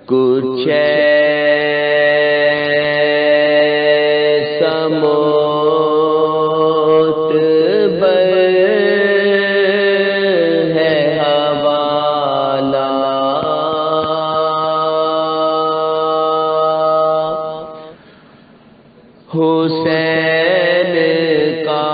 کچھ ایسا معتبر ہے حوالہ، حسین کا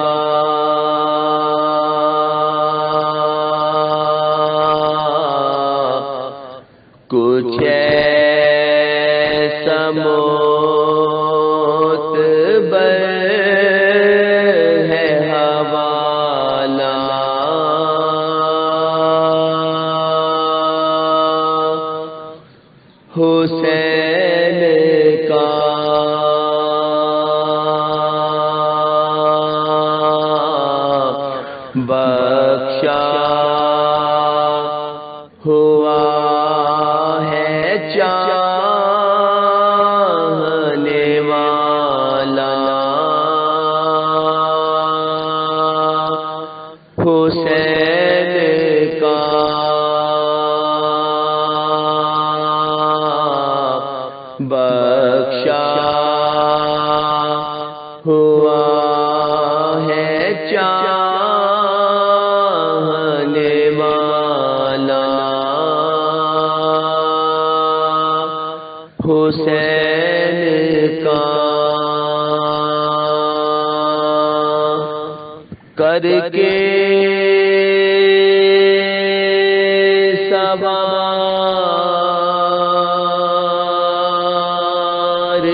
کچھ ایسا معتبر ہے حوالہ، حسین کا بخشا ہوا ہے چاہنے والا، حسین کا بخشا ہوا ہے چاہنے والا، حسین کا کر کے سوار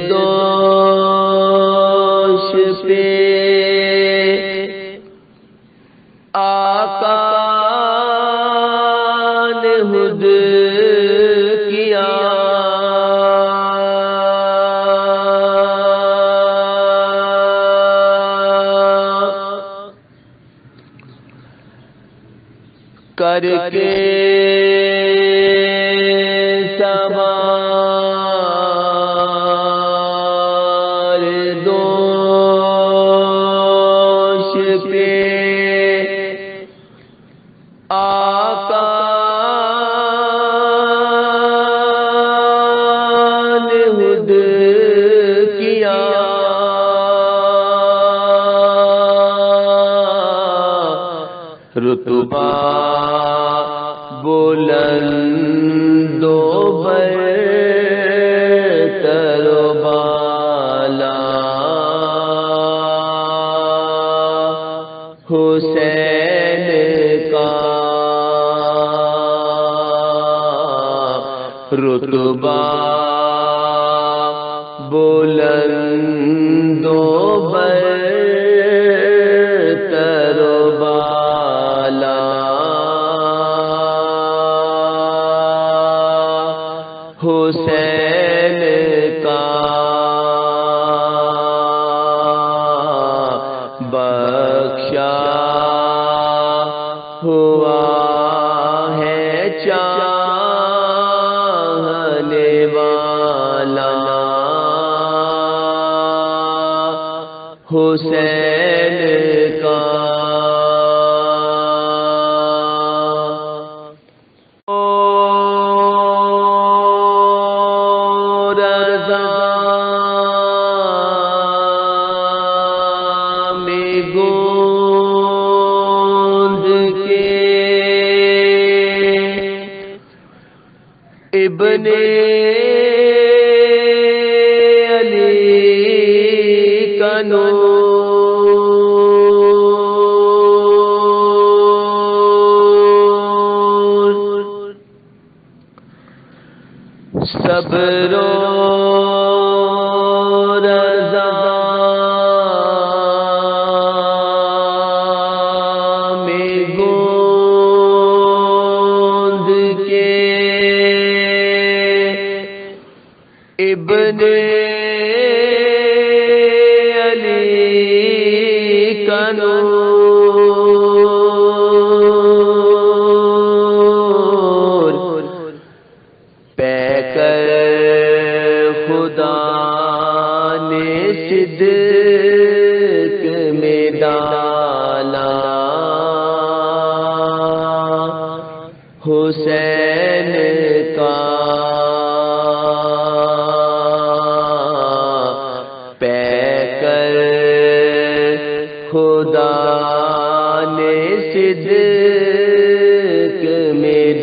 دوش پہ آقا نے خود کیا، کر کے سوار دوش پہ آقا نے خود کیا، رتبہ بلند و برتر و بالا، حسین کا رتبہ بلند و برتر و بالا، حسین کا بخشا ہوا ہے چاہنے والا، حسین کا ابن علی کا نور، صبر و رضا میں گوند کے ابن علی کا نور، پے کر خدا نے صدق میں ڈالا، حسین کا